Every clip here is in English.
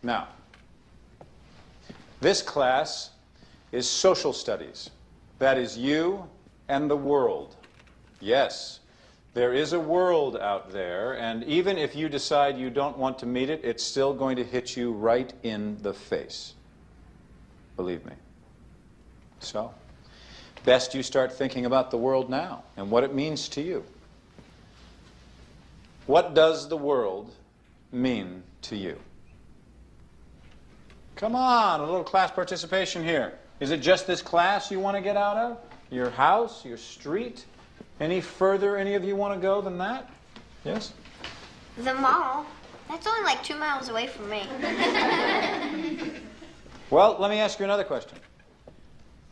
Now, this class is social studies. That is you and the world. Yes, there is a world out there, and even if you decide you don't want to meet it, it's still going to hit you right in the face. Believe me. So, best you start thinking about the world now and what it means to you. What does the world mean to you? Come on, a little class participation here. Is it just this class you want to get out of? Your house, your street? Any further any of you want to go than that? Yes? The mall. That's only like 2 miles away from me. Well, let me ask you another question.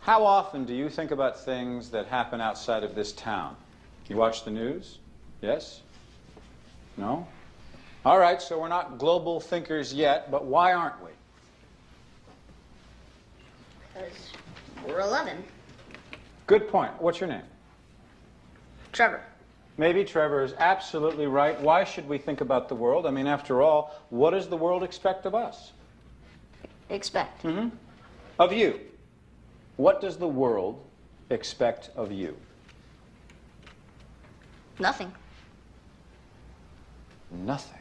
How often do you think about things that happen outside of this town? You watch the news? Yes? No? All right, so we're not global thinkers yet, but why aren't we? Because we're 11. Good point. What's your name? Trevor. Maybe Trevor is absolutely right. Why should we think about the world? I mean, after all, what does the world expect of us? Expect. Of you. What does the world expect of you? Nothing. Nothing.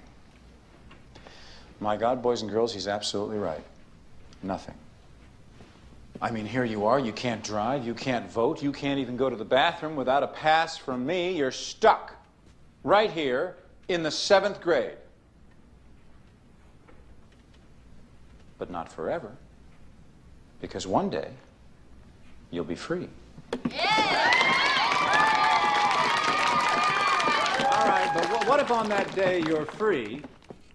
My God, boys and girls, he's absolutely right. Nothing. I mean, here you are, you can't drive, you can't vote, you can't even go to the bathroom without a pass from me. You're stuck right here in the 7th grade. But not forever, because one day you'll be free. Yeah. All right, but what if on that day you're free,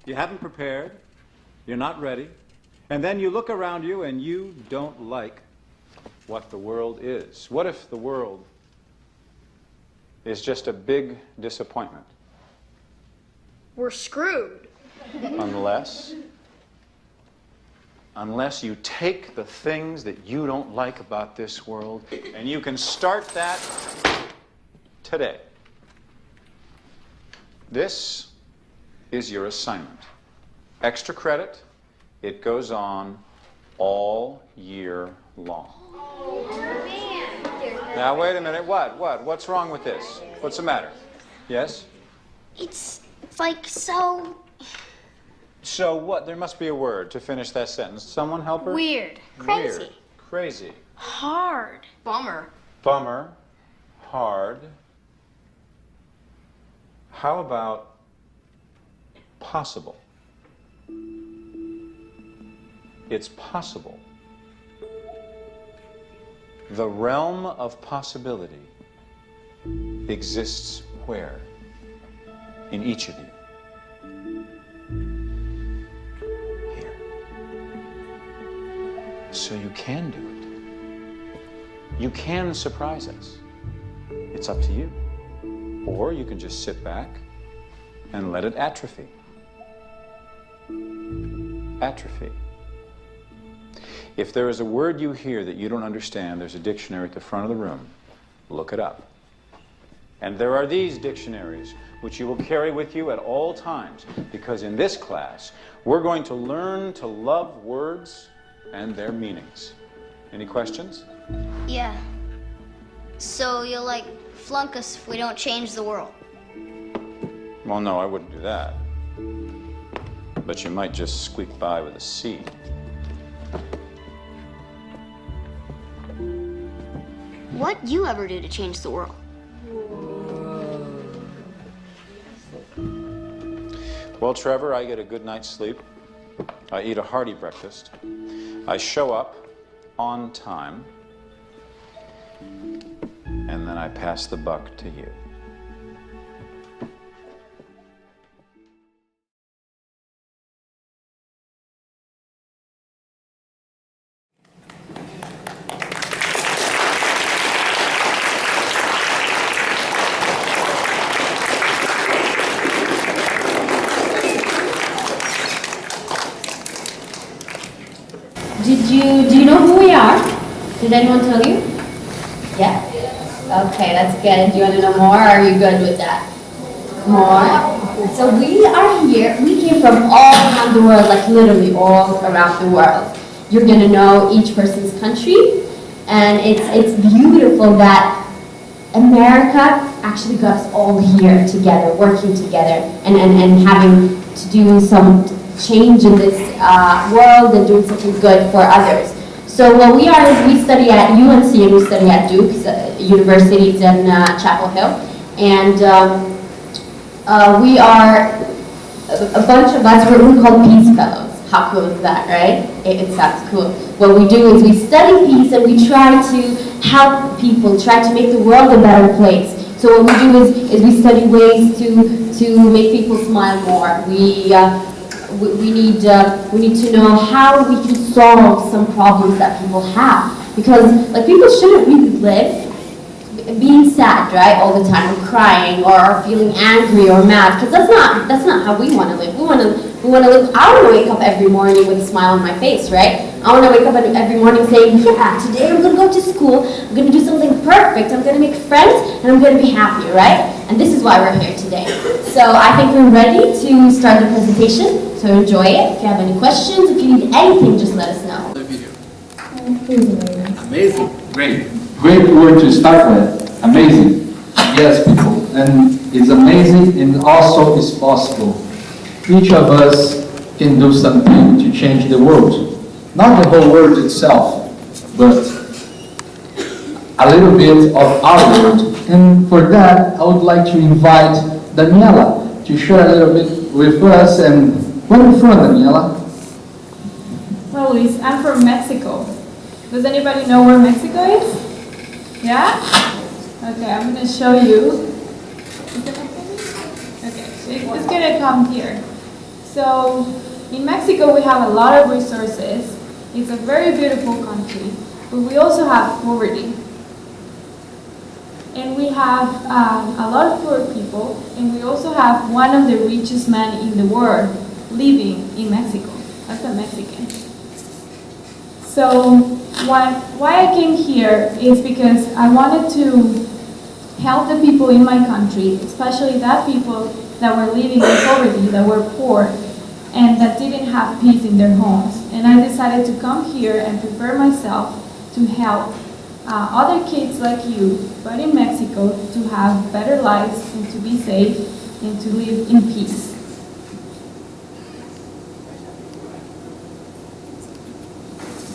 you haven't prepared, you're not ready, and then you look around you and you don't like what the world is? What if the world is just a big disappointment? We're screwed. Unless you take the things that you don't like about this world, and you can start that today. This is your assignment. Extra credit. It goes on all year long. Now, wait a minute. What? What's wrong with this? What's the matter? Yes? It's like so... So what? There must be a word to finish that sentence. Someone help her? Weird. Crazy. Weird. Crazy. Hard. Bummer. Bummer. Hard. How about possible? It's possible. The realm of possibility exists where? In each of you. Here. So you can do it. You can surprise us. It's up to you. Or you can just sit back and let it atrophy. Atrophy. If there is a word you hear that you don't understand, there's a dictionary at the front of the room. Look it up. And there are these dictionaries, which you will carry with you at all times, because in this class, we're going to learn to love words and their meanings. Any questions? Yeah. So you'll, like, flunk us if we don't change the world? Well, no, I wouldn't do that. But you might just squeak by with a C. What'd you ever do to change the world? Well, Trevor, I get a good night's sleep. I eat a hearty breakfast. I show up on time. And then I pass the buck to you. Do you know who we are? Did anyone tell you? Yeah? Okay, that's good. Do you want to know more, or are you good with that? More? So we are here, we came from all around the world, like literally all around the world. You're gonna know each person's country, and it's beautiful that America actually got us all here together, working together, and having to do some change in this world and doing something good for others. So what we are is we study at UNC and we study at Duke University in Chapel Hill, and we are a bunch of us. We're called Peace Fellows. How cool is that, right? It sounds cool. What we do is we study peace and we try to help people, try to make the world a better place. So what we do is we study ways to make people smile more. We need to know how we can solve some problems that people have, because like people shouldn't really live being sad, right, all the time, or crying, or feeling angry or mad, because that's not how we want to live. We want to live. I want to wake up every morning with a smile on my face, right? I want to wake up every morning saying, yeah, today I'm going to go to school, I'm going to do something perfect, I'm going to make friends, and I'm going to be happy, right? And this is why we're here today. So I think we're ready to start the presentation, so enjoy it. If you have any questions, if you need anything, just let us know. Amazing. Great word to start with. Amazing. Yes, people. And it's amazing and also it's possible. Each of us can do something to change the world. Not the whole world itself, but a little bit of our world. And for that, I would like to invite Daniela to share a little bit with us. And where are you from, Daniela? Well, Luis, I'm from Mexico. Does anybody know where Mexico is? Yeah? Okay, I'm going to show you. Okay, it's going to come here. So, in Mexico we have a lot of resources. It's a very beautiful country, but we also have poverty. And we have a lot of poor people, and we also have one of the richest men in the world living in Mexico. That's a Mexican. So why I came here is because I wanted to help the people in my country, especially that people that were living in poverty, that were poor, and that didn't have peace in their homes. And I decided to come here and prepare myself to help other kids like you, but in Mexico, to have better lives and to be safe and to live in peace.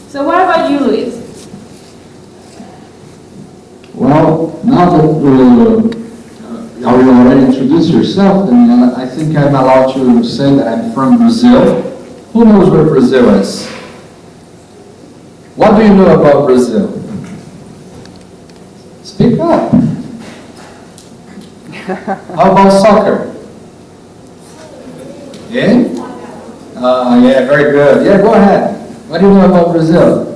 So what about you, Luis? Well, now that you already introduced yourself, Daniela, I think I'm allowed to say that I'm from Brazil. Who knows where Brazil is? What do you know about Brazil? Speak up. How about soccer? Yeah? Yeah, very good. Yeah, go ahead. What do you know about Brazil?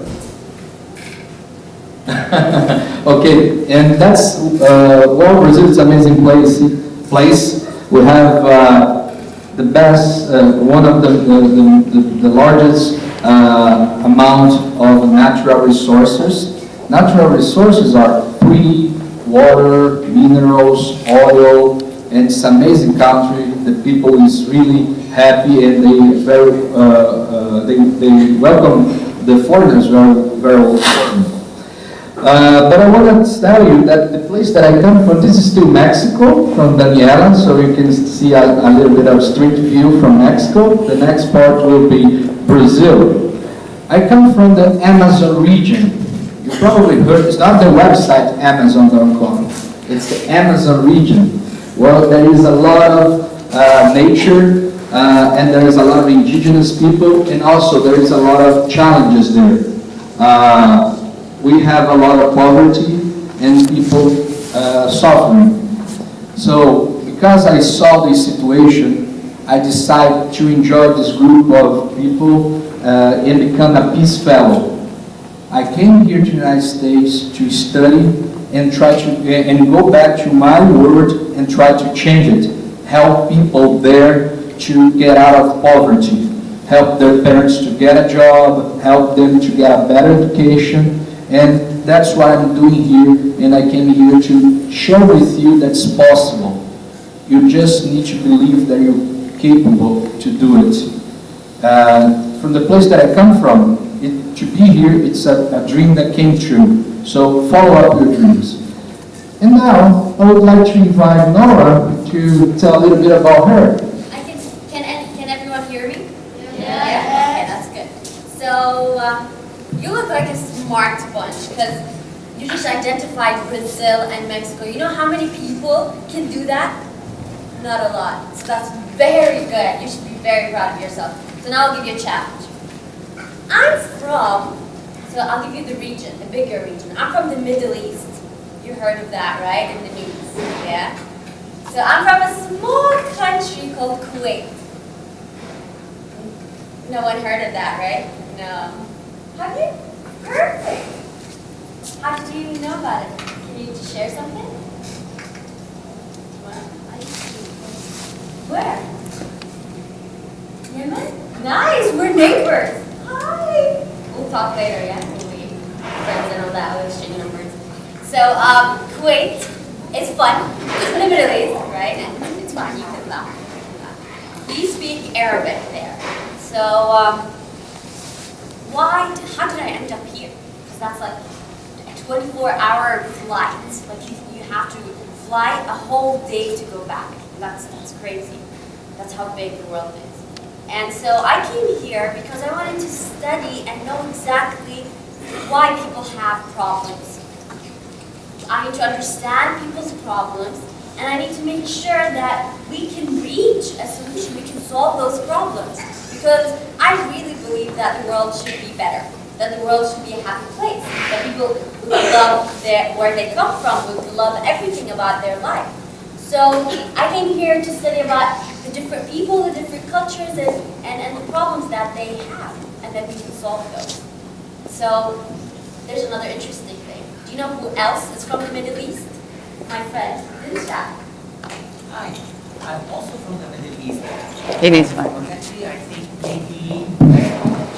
Okay, and that's, well, Brazil is an amazing place. We have the best, one of the largest amount of natural resources. Natural resources are free, water, minerals, oil, and it's an amazing country. The people is really happy and they welcome the foreigners very welcome. But I want to tell you that the place that I come from, this is still Mexico, from Daniela, so you can see a little bit of street view from Mexico. The next part will be Brazil. I come from the Amazon region. You probably heard, it's not the website Amazon.com, it's the Amazon region. Well, there is a lot of nature, and there is a lot of indigenous people, and also there is a lot of challenges there. We have a lot of poverty and people suffering. So, because I saw this situation, I decided to enjoy this group of people and become a Peace Fellow. I came here to the United States to study and try to and go back to my world and try to change it. Help people there to get out of poverty. Help their parents to get a job. Help them to get a better education. And that's what I'm doing here. And I came here to share with you that's possible. You just need to believe that you're capable to do it. From the place that I come from, to be here, it's a dream that came true. So follow up your dreams. And now, I would like to invite Nora to tell a little bit about her. Can everyone hear me? Yeah. Okay, that's good. So, you look like a smart bunch, because you just identified Brazil and Mexico. You know how many people can do that? Not a lot. So that's very good. You should be very proud of yourself. So now I'll give you a challenge. So I'll give you the region, the bigger region. I'm from the Middle East. You heard of that, right? In the news, yeah? So I'm from a small country called Kuwait. No one heard of that, right? No. Have you? Perfect. How did you know about it? Can you just share something? Well, I see. Where? Yemen? Nice, we're neighbors. Hi. We'll talk later, yeah? We'll be friends and all that. We'll exchange numbers. So, Kuwait is fun. It's in the Middle East, right? And it's fun. You can laugh. We speak Arabic there. So, how did I end up here? Because that's like a 24-hour flight. Like you have to fly a whole day to go back. That's crazy. That's how big the world is. And so I came here because I wanted to study and know exactly why people have problems. I need to understand people's problems, and I need to make sure that we can reach a solution, we can solve those problems. Because I really believe that the world should be better, that the world should be a happy place, that people would love where they come from, would love everything about their life. So I came here to study about the different people, the different cultures, and the problems that they have, and then we can solve those. So there's another interesting thing. Do you know who else is from the Middle East? My friend, Linda. Hi, I'm also from the Middle East. It is fine. Actually, I think maybe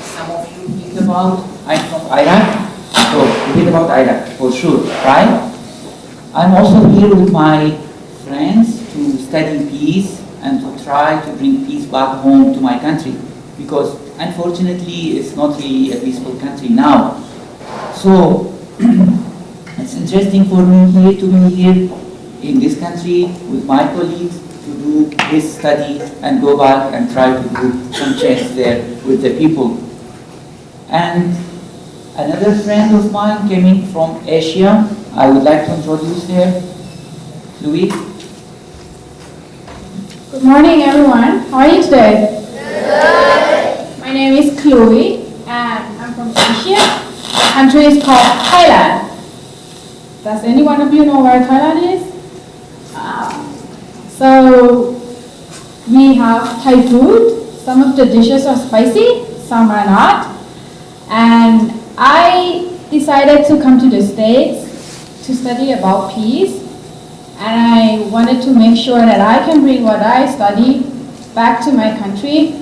some of you think about, I'm from Iraq, so you think about Iraq, for sure, right? I'm also here with my friends to study peace and to try to bring peace back home to my country, because unfortunately it's not really a peaceful country now. So it's interesting for me here to be here in this country with my colleagues to do this study and go back and try to do some change there with the people. And another friend of mine coming from Asia, I would like to introduce her, Louis. Good morning, everyone. How are you today? Good. My name is Chloe, and I'm from Asia. The country is called Thailand. Does any one of you know where Thailand is? So we have Thai food. Some of the dishes are spicy, some are not. And I decided to come to the States to study about peace. And I wanted to make sure that I can bring what I study back to my country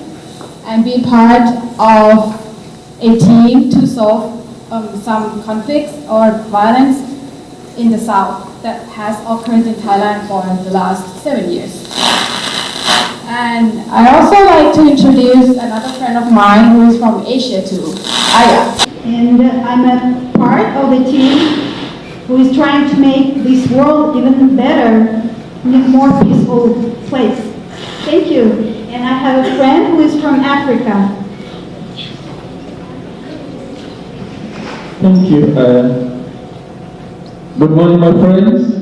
and be part of a team to solve some conflicts or violence in the South that has occurred in Thailand for the last 7 years. And I also like to introduce another friend of mine who is from Asia too, Aya. And I'm a part of the team who is trying to make this world even better, a more peaceful place. Thank you. And I have a friend who is from Africa. Thank you. Good morning, my friends.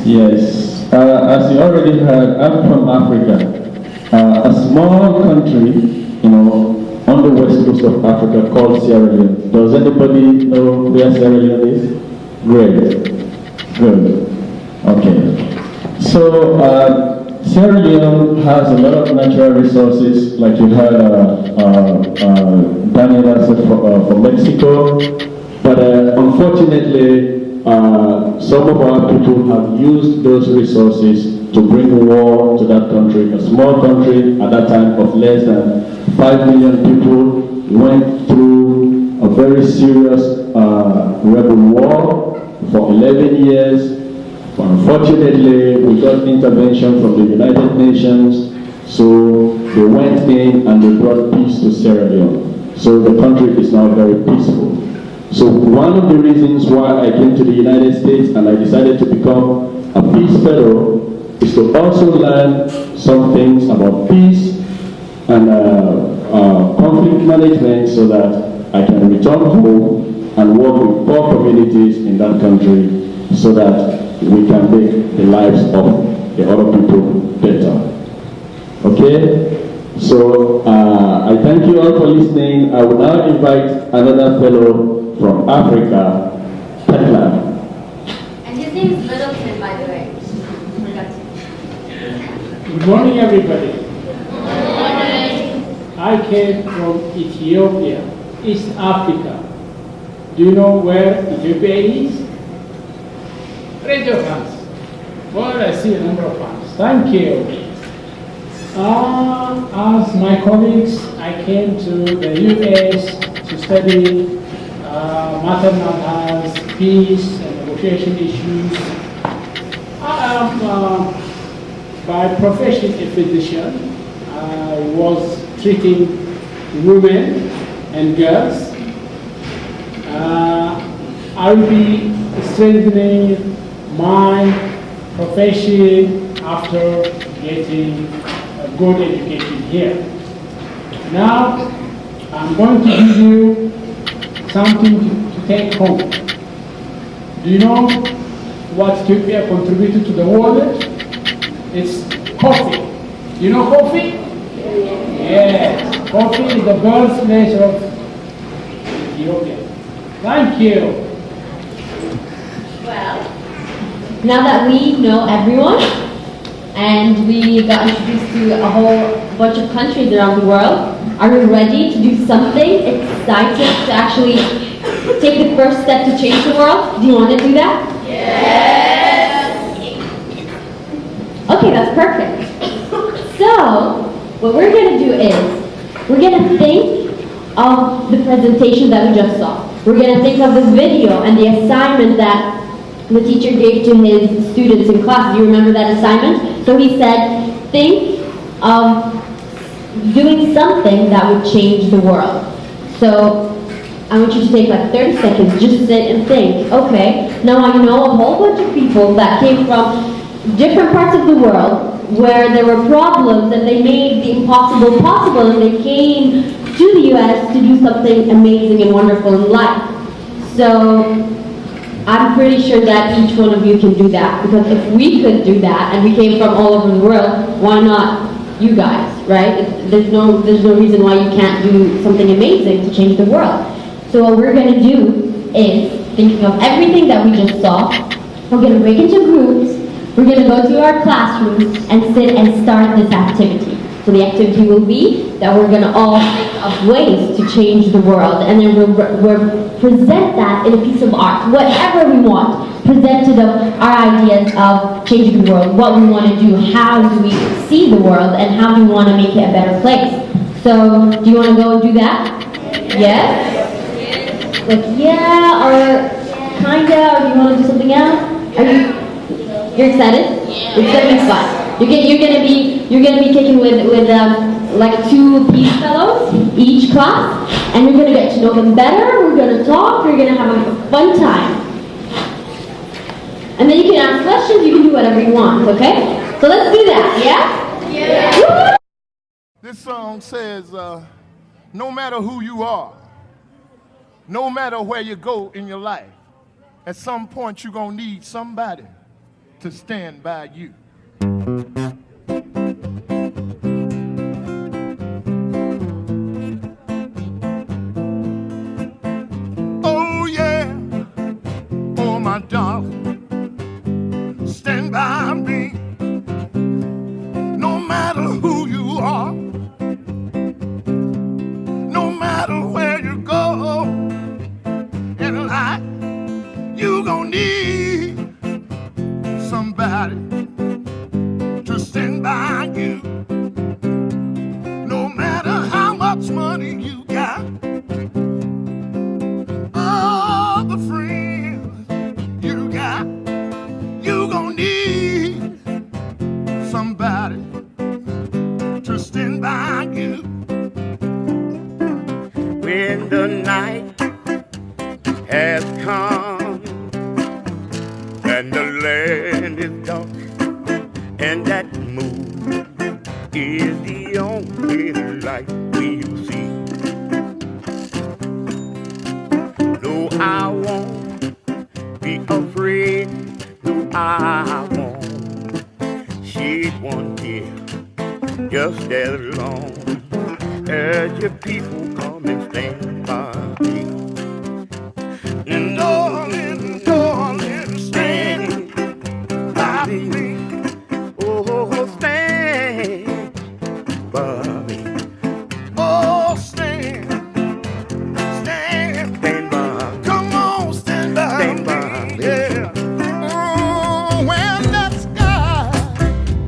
Yes. As you already heard, I'm from Africa. A small country, on the west coast of Africa called Sierra Leone. Does anybody know where Sierra Leone is? Great. Good. Okay. So, Sierra Leone has a lot of natural resources, like you heard Daniela said from Mexico, but unfortunately, some of our people have used those resources to bring war to that country. A small country at that time of less than 5 million people went through a very serious rebel war for 11 years. Unfortunately, we got intervention from the United Nations, so they went in and they brought peace to Sierra Leone. So the country is now very peaceful. So one of the reasons why I came to the United States and I decided to become a Peace Fellow is to also learn some things about peace and conflict management so that I can return home and work with poor communities in that country so that we can make the lives of the other people better. Okay? So I thank you all for listening. I will now invite another fellow from Africa, Petla. And his name is Littleton, by the way. Good morning, everybody. Good morning. I came from Ethiopia, East Africa. Do you know where Ethiopia is? Raise your hands. Well, I see a number of hands. Thank you. As my colleagues, I came to the US to study maternal health, peace, and negotiation issues. I am by profession a physician. I was treating women and girls. I will be strengthening my profession after getting a good education here. Now, I'm going to give you something to take home. Do you know what Ethiopia contributed to the world? It's coffee. You know coffee? Yes. Coffee is the birthplace of Ethiopia. Thank you. Well, now that we know everyone, and we got introduced to a whole bunch of countries around the world, are we ready to do something exciting to actually take the first step to change the world? Do you want to do that? Yes! Okay, that's perfect. So, what we're going to do is, we're going to think of the presentation that we just saw. We're going to think of the video and the assignment that the teacher gave to his students in class. Do you remember that assignment? So he said, think of doing something that would change the world. So I want you to take like 30 seconds, just sit and think, okay, now I know a whole bunch of people that came from different parts of the world where there were problems and they made the impossible possible and they came to the US to do something amazing and wonderful in life. So I'm pretty sure that each one of you can do that, because if we could do that and we came from all over the world, why not you guys, right? There's no reason why you can't do something amazing to change the world. So what we're going to do is, thinking of everything that we just saw, we're going to break into groups, we're going to go to our classrooms and sit and start this activity. So the activity will be that we're going to all think of ways to change the world, and then we'll present that in a piece of art, whatever we want, presented of our ideas of changing the world, what we want to do, how do we see the world, and how do we want to make it a better place. So, do you want to go and do that? Yes? Like, yeah, or kinda, or do you want to do something else? You're excited? It's gonna be fun. You're gonna be taken with like 2 Peace Fellows each class, and you're gonna get to know them better. We're gonna talk. We're gonna have a fun time, and then you can ask questions. You can do whatever you want. Okay? So let's do that. Yeah? Yeah. This song says, no matter who you are, no matter where you go in your life, at some point you're gonna need somebody to stand by you. Oh yeah, oh my darling, stand by me. No matter who you are, no matter where you go in life, you gon' need somebody to stand by you. No matter how much money you got, all the friends you got, you gon' when the night has come and the land is dark and that moon is the only light we'll see. No, I won't be afraid. No, I won't shed one tear. Just as long as your people come and stand by me. And darling, darling, stand by me. Oh, stand by me. Oh, stand by me. Come on, stand by me. Yeah. Oh, when that sky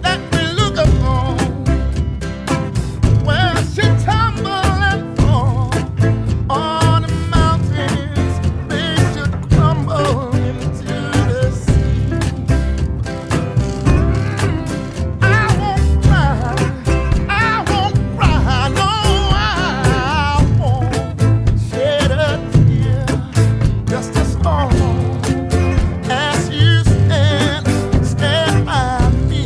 that we look upon, well, she tumble and fall on the mountains, they should crumble into the sea. I won't cry, no, I won't shed a tear, just as long as you stand by me.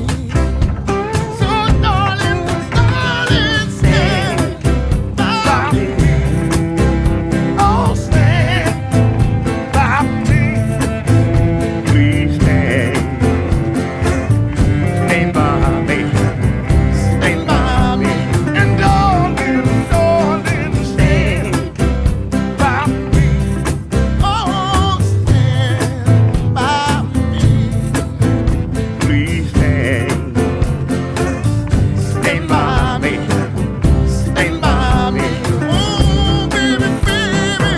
So darling, darling, stand by me. Oh, stand by me. Please stand by me. Stand by me. And darling, darling, stand by me. Oh, stand by me. Please stand by me. Stand by me. Oh, baby, baby.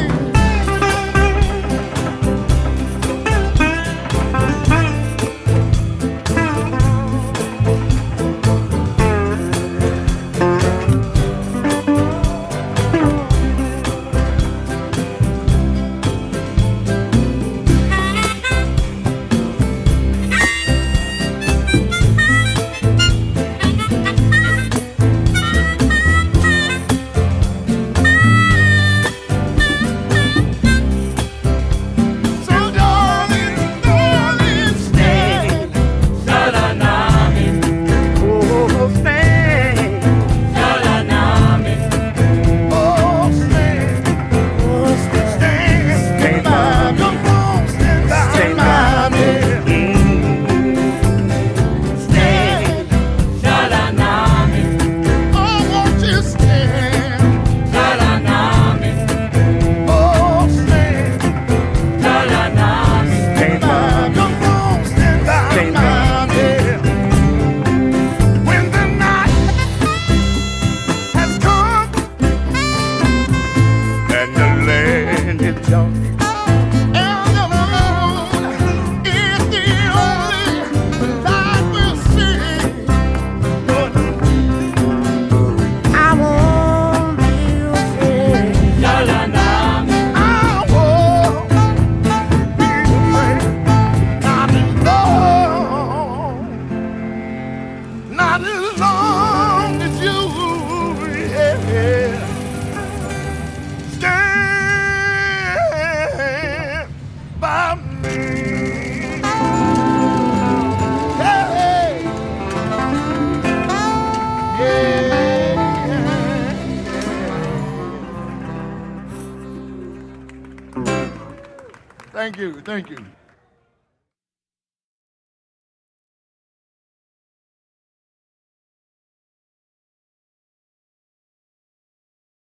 So darling, darling, stand. Oh, stand. Oh, stand. Oh, stand. Stand by me. Come on, stand by me. Stand. Oh, won't you stand? Oh, stand. Stand by me. Come on, stand by me. When the night has come and the land is dark and the moon is the only light we'll see. But I won't be afraid. I won't be afraid. Not as long as you, yeah, stand by me. Hey, yeah. Thank you, thank you.